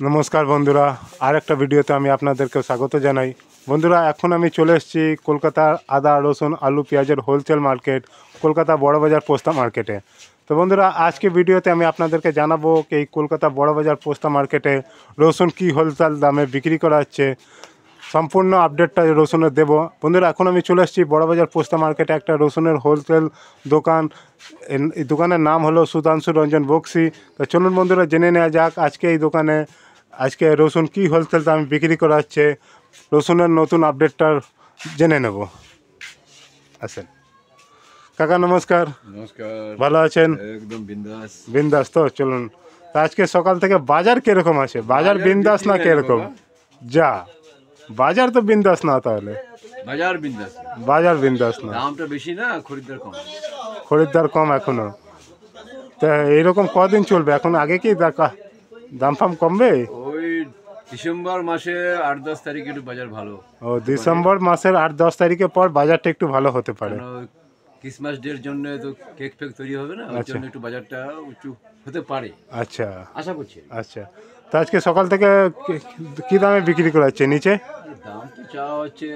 নমস্কার বন্ধুরা, আরেকটা ভিডিওতে আমি আপনাদেরকে স্বাগত জানাই। বন্ধুরা, এখন আমি চলে এসেছি কলকাতার আদা রসুন আলু পেঁয়াজের হোলসেল মার্কেট, কলকাতা বড়বাজার পোস্তা মার্কেটে। তো বন্ধুরা, আজকে ভিডিওতে আমি আপনাদেরকে জানাবো কি এই কলকাতা বড়বাজার পোস্তা মার্কেটে রসুন কী হোলসেল দামে বিক্রি করা হচ্ছে, সম্পূর্ণ আপডেটটা রসুনের দেবো। বন্ধুরা, এখন আমি চলে এসেছি বড়বাজার পোস্তা মার্কেটে, একটা রসুনের হোলসেল দোকান। এই দোকানের নাম হলো সুধাংশু রঞ্জন বক্সি। তো চলুন বন্ধুরা, জেনে নেওয়া যাক আজকে এই দোকানে আজকে রসুন কী হোলসেল দামে বিক্রি করা হচ্ছে, রসুনের নতুন আপডেটটা জেনে নেব। আসেন কাকা, নমস্কার। নমস্কার। ভালো আছেন? একদম বিন্দাস। বিন্দাস তো? চলুন, তা আজকে সকাল থেকে বাজার কিরকম আছে? বাজার বিন্দাস না কিরকম? যা বাজার তো বিন্দাস না, তাহলে বাজার বিন্দাস। বাজার বিন্দাস না, দামটা বেশি না, খরিদ্দার কম। খরিদ্দার কম এখনো। তা এইরকম কদিন চলবে এখন? আগে কি দাম ফাম কমবে? ওই ডিসেম্বর মাসে 8-10 তারিখে একটু বাজার ভালো। ও, ডিসেম্বর মাসের 8-10 তারিখের পর বাজারটা একটু ভালো হতে পারে। ক্রিসমাস ডের জন্য তো কেক ফেক তৈরি হবে না, ওই জন্য একটু বাজারটা উঁচু হতে পারে, আচ্ছা আশা করছি। আচ্ছা, তা আজকে সকাল থেকে কি দামে বিক্রি করা হচ্ছে? নিচে দাম তো চাওয়া হচ্ছে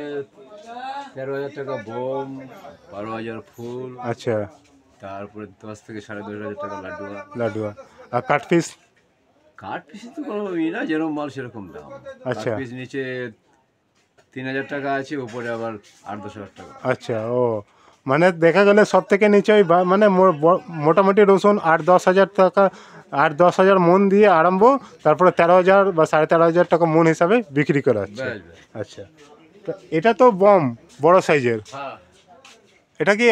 13,000 টাকা বোম, 12,000 ফুল, আচ্ছা, তারপরে 10 থেকে 10,500 টাকা লাড্ডুয়া। লাডুয়া আর কাঠ পিস? কাঠ পিস তো কোনো না, যেরকম মাল সেরকম দাম। আচ্ছা। কাঠ পিস নিচে 3,000 টাকা আছে, উপরে আবার 8-10,000 টাকা। আচ্ছা, ও মানে দেখা গেলে সব থেকে নিচে ওই মানে মোটামুটি রসুন 8-10 হাজার টাকা, 8-10 হাজার মন দিয়ে আরম্ভ, তারপরে 13,000 বা 13,500 টাকা মন হিসাবে বিক্রি করা হচ্ছে। আচ্ছা, তো এটা তো বম বড় সাইজের, হ্যাঁ, এটা কি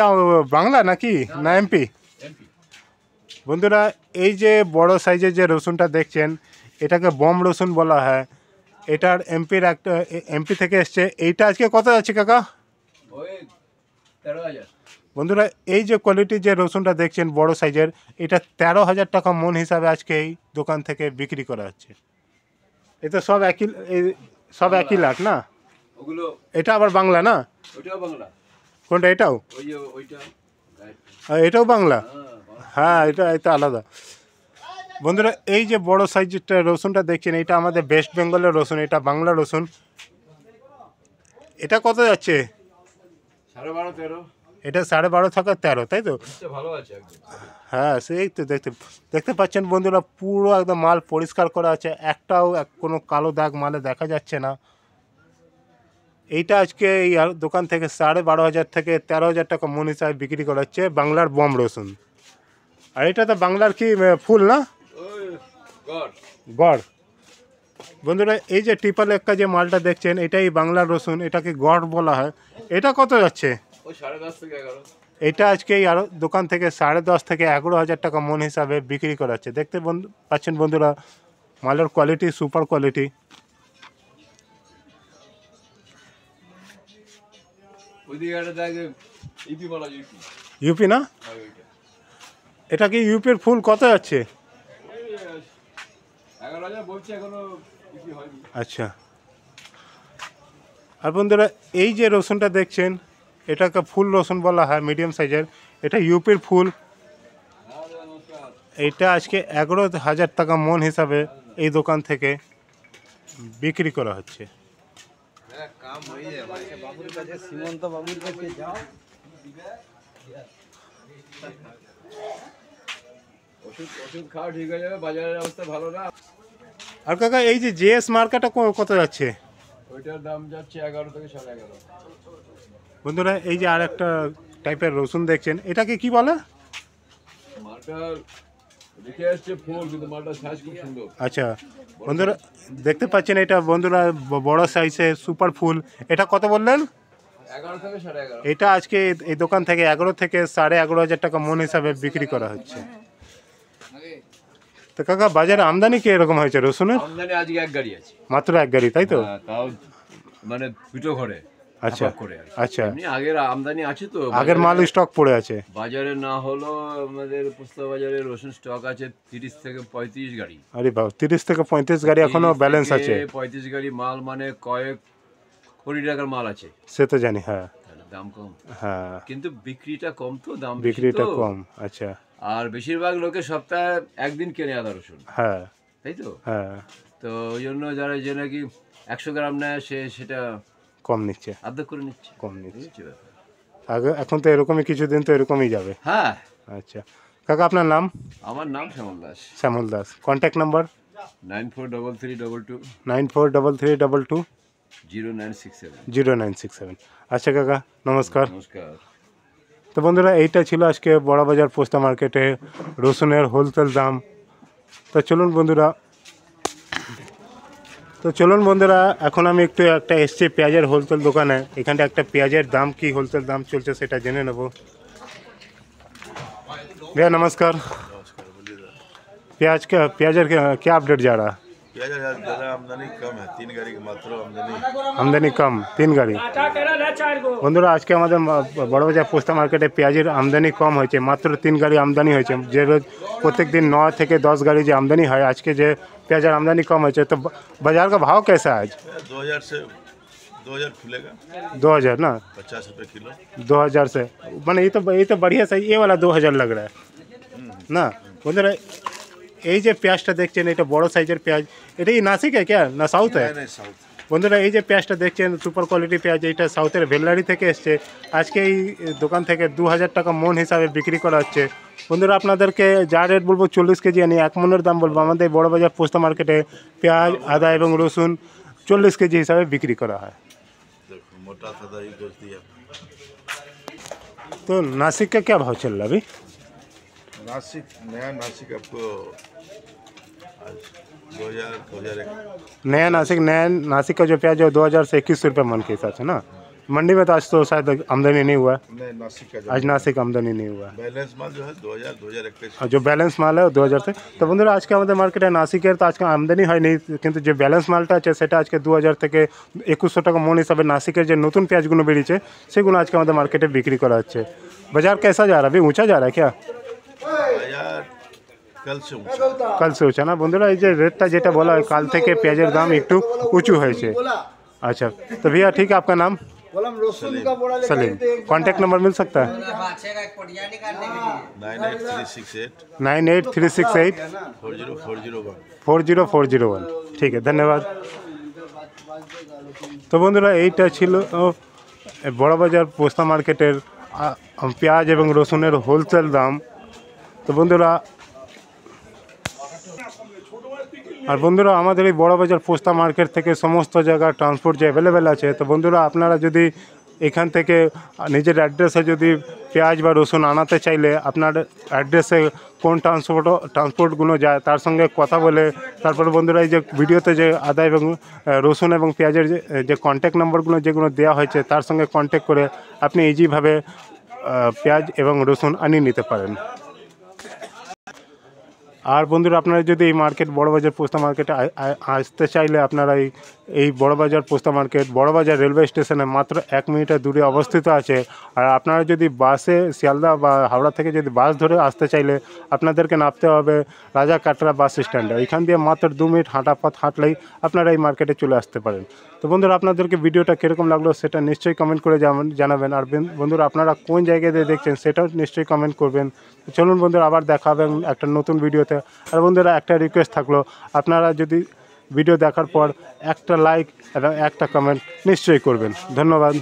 বাংলা নাকি না এমপি? বন্ধুরা, এই যে বড় সাইজের যে রসুনটা দেখছেন, এটাকে বম রসুন বলা হয়। এটার এমপি থেকে এসছে। এইটা আজকে কত যাচ্ছে কাকা? ওই 13,000। বন্ধুরা, এই যে কোয়ালিটির যে রসুনটা দেখছেন বড় সাইজের, এটা 13,000 টাকা মন হিসাবে আজকে এই দোকান থেকে বিক্রি করা হচ্ছে। এটা সব একই লাট না? ওগুলো এটা আবার বাংলা না? ওইটাও বাংলা। কোনটা? এটাও? ওই যে ওইটা এটাও বাংলা? হ্যাঁ। হ্যাঁ, এটা আলাদা। বন্ধুরা, এই যে বড় সাইজেরটা রসুনটা দেখছেন, এটা আমাদের ওয়েস্ট বেঙ্গলের রসুন, এটা বাংলা রসুন। এটা কত যাচ্ছে? 12.5-13। এটা 12.5 থেকে 13, তাই তো? ভালো আছে একদম। হ্যাঁ, সেই তো দেখতে পাচ্ছেন বন্ধুরা, পুরো একদম মাল পরিষ্কার করা আছে, একটাও কোনো কালো দাগ মালে দেখা যাচ্ছে না। এইটা আজকে এই দোকান থেকে 12,500 থেকে 13,000 টাকা মন হিসাবে বিক্রি করা হচ্ছে, বাংলার বম রসুন। আর এটা তো বাংলার কি ফুল না? গড়। বন্ধুরা, এই যে ট্রিপল এক্কা যে মালটা দেখছেন, এটাই বাংলার রসুন, এটাকে গড় বলা হয়। এটা কত যাচ্ছে? ওই 10.5 থেকে 11। এটা আজকে এই আরও দোকান থেকে 10.5 থেকে 11,000 টাকা মন হিসাবে বিক্রি করা হচ্ছে। দেখতে পাচ্ছেন বন্ধুরা, মালের কোয়ালিটি সুপার কোয়ালিটি। ওইদিকে একটা দেখে ইপি বলা যায়। ইউপি না? এটা কি ইউপির ফুল কত যাচ্ছে? 11,000 বলছে, এখনো ইপি হয়নি। আচ্ছা, আর বন্ধুরা, এই যে রসুনটা দেখছেন, এটাকে ফুল রসুন বলা হয়, মিডিয়াম সাইজের। এটা ইউপির ফুল। এইটা আজকে 11,000 টাকা মন হিসাবে এই দোকান থেকে বিক্রি করা হচ্ছে। ওষুধ খাওয়া ঠিক হয়ে যাবে, বাজারের অবস্থা ভালো না। আর কাকা, এই যে জেএস মার্কেটটা কত যাচ্ছে? ওইটার দাম যাচ্ছে 11 থেকে 11.5। বন্ধুরা, এই যে আর একটা টাইপের রসুন দেখছেন, এটাকে কি বলে? মালটা দেখে আসছে ফুল, কিন্তু মালটা সাইজ খুব সুন্দর। আচ্ছা বন্ধুরা, দেখতে পাচ্ছেন এটা বন্ধুরা বড় সাইজের সুপার ফুল। এটা কত বললেন? 11 থেকে 11.5। এটা আজকে এই দোকান থেকে 11 থেকে 11,500 টাকা মন হিসাবে বিক্রি করা হচ্ছে। তো কাকা, বাজারে আমদানি কি এরকম হয়েছে রসুনের? আমদানি আজকে এক গাড়ি আছে, মাত্র এক গাড়ি, তাই তো? তাও মানে দুটো ঘরে। আচ্ছা আচ্ছা, এমনি আগের আমদানি আছে, তো আগের মাল স্টক পড়ে আছে বাজারে না হলো। আমাদের পোস্তা বাজারে রসুন স্টক আছে 30 থেকে 35 গাড়ি। আরে বাবা, 30 থেকে 35 গাড়ি এখনো ব্যালেন্স আছে? 35 গাড়ি মাল মানে কয়েক কোটি টাকার মাল আছে। সে তো জানি, হ্যাঁ। দাম কম, হ্যাঁ, কিন্তু বিক্রিটা কম, তো দাম বিক্রিটা কম। আচ্ছা, আর বেশিরভাগ লোকে সপ্তাহে একদিন কেনে আদা রসুন, হ্যাঁ। তাই তো? হ্যাঁ, তো ওই জন্য যারা যে নাকি 100 গ্রাম নেয় সেটা কম নিচ্ছে, আর্ধেক করে নিচ্ছে। কম নিচ্ছে। বুঝছি ব্যাপার। এখন তো এরকমই, কিছুদিন তো এরকমই যাবে। হ্যাঁ, আচ্ছা কাকা, আপনার নাম? আমার নাম শ্যামল দাস। শ্যামল দাস। Contact number? 943322 943322 0967। 0967। আচ্ছা কাকা, নমস্কার। নমস্কার। তো বন্ধুরা, এইটা ছিল আজকে বড়বাজার পোস্তা মার্কেটে রসুনের হোলসেল দাম। তো চলুন বন্ধুরা, এখন আমি একটা এসছি পেঁয়াজের হোলসেল দোকানে। এখানটা একটা পেঁয়াজের দাম কি হোলসেল দাম চলছে সেটা জেনে নেব। भैया नमस्कार। नमस्कार, बोलिए सर। प्याज क्या अपडेट जा रहा है? प्याज यार ज़्यादा आमदनी कम है, 3 गाड़ी की मात्र आमदनी। আমদানি কম, 3 গাড়ি। বন্ধুরা, আজকে আমাদের বড়বাজার পোস্তা মার্কেটে পেঁয়াজের আমদানি কম হয়েছে, মাত্র 3 গাড়ি আমদানি হয়েছে। যে রোজ প্রত্যেক दिन 9 থেকে 10 গাড়ি যে আমদানি হয়, আজকে যে পেঁয়াজের আমদানি কম হয়েছে। তো बाजार का भाव कैसा है आज? 2000 से 2000 खुलेगा, 2000 ना, 50 रुपये किलो। 2000 से মানে এই তো बढ़िया सही। ये वाला 2000 लग रहा है না। বন্ধুরা, এই যে পেঁয়াজটা দেখছেন, এটা বড় সাইজের পেঁয়াজ। এটা কি নাসিক क्या না সাউথ है? नहीं साउथ। বন্ধুরা, এই যে পেঁয়াজটা দেখছেন সুপার কোয়ালিটি পেঁয়াজ, এইটা সাউথের ভেল্লারি থেকে এসছে। আজকে এই দোকান থেকে 2000 টাকা মন হিসাবে বিক্রি করা হচ্ছে। বন্ধুরা, আপনাদেরকে যা রেট বলবো 40 কেজি আনি 1 মনের দাম বলবো। আমাদের বড়বাজার পোস্তা মার্কেটে পেঁয়াজ, আদা এবং রসুন 40 কেজি হিসাবে বিক্রি করা হয়। देखो मोटा सादा ही गोश्त दिया। तो नासिक का क्या भाव चल रहा है अभी? नासिक नया नासिक आपको आज 2001। नया नासिक का जो प्याज है 2000 से 2100 रुपये मन के हिसाब से ना। मंडी में तो आज तो शायद आमदनी नहीं हुआ है। नए नासिक का आज नासिक आमदनी नहीं हुआ है। बैलेंस माल जो है 2021। और जो बैलेंस माल है 2000 से। तो বন্ধুরা, আজকে আমাদের মার্কেটে নাসিকের তো আজকে আমদানি হয়নি, কিন্তু যে ব্যালেন্স মালটা আছে সেটা আজকে 2000 থেকে 2100 টাকা মন হিসাবে নাসিকের যে নতুন পেঁয়াজগুলো বেরিয়েছে সেগুলো আজকে আমাদের মার্কেটে বিক্রি করা হচ্ছে। বাজার कैसा जा रहा है? अभी ऊंचा जा रहा है क्या? यार कल से ऊँचा। কাল সে উঁচা না। বন্ধুরা, এই যে রেটটা যেটা বলা হয়, কাল থেকে পেঁয়াজের দাম একটু উঁচু হয়েছে। अच्छा, तो भैया ठीक है, आपका नाम? सलीम। कांटेक्ट नंबर मिल सकता है? 98368 98368 40401। 40401। ঠিক আছে, ধন্যবাদ। তো বন্ধুরা, এইটা ছিল বড়বাজার পোস্তা মার্কেটের পেঁয়াজ এবং রসুনের হোলসেল দাম। তো বন্ধুরা, আর বন্ধুরা, আমাদের এই বড়বাজার পোস্তা মার্কেট থেকে সমস্ত জায়গায় ট্রান্সপোর্ট যে অ্যাভেলেবেল আছে। তো বন্ধুরা, আপনারা যদি এখান থেকে নিজের অ্যাড্রেসে যদি পেঁয়াজ বা রসুন আনাতে চাইলে, আপনার অ্যাড্রেসে কোন ট্রান্সপোর্টগুলো যায় তার সঙ্গে কথা বলে, তারপরে বন্ধুরা, এই যে ভিডিওতে যে আদা এবং রসুন এবং পেঁয়াজের যে কন্ট্যাক্ট নাম্বারগুলো যেগুলো দেওয়া হয়েছে তার সঙ্গে কন্ট্যাক্ট করে আপনি ইজিভাবে পেঁয়াজ এবং রসুন আনিয়ে নিতে পারেন। আর বন্ধুরা, আপনারা যদি এই বড়বাজার পোস্তা মার্কেটে আসতে চাইলে, আপনারা এই বড়বাজার পোস্তা মার্কেট বড়বাজার রেলওয়ে স্টেশনে মাত্র 1 মিনিটের দূরে অবস্থিত আছে। আর আপনারা যদি বাসে শিয়ালদা বা হাওড়া থেকে যদি বাস ধরে আসতে চাইলে আপনাদেরকে নামতে হবে রাজা কাটরা বাস স্ট্যান্ডে। ওইখান দিয়ে মাত্র 2 মিনিট হাঁটলেই আপনারা এই মার্কেটে চলে আসতে পারেন। তো বন্ধুরা, আপনাদেরকে ভিডিওটা কীরকম লাগলো সেটা নিশ্চয়ই কমেন্ট করে জানাবেন। আর বন্ধুরা, আপনারা কোন জায়গায় দিয়ে দেখছেন সেটাও নিশ্চয়ই কমেন্ট করবেন। চলুন বন্ধুরা, আবার দেখা হবে একটা নতুন ভিডিওতে। আর বন্ধুরা, একটা রিকোয়েস্ট থাকলো, আপনারা যদি ভিডিও দেখার পর একটা লাইক এবং একটা কমেন্ট নিশ্চয়ই করবেন। ধন্যবাদ।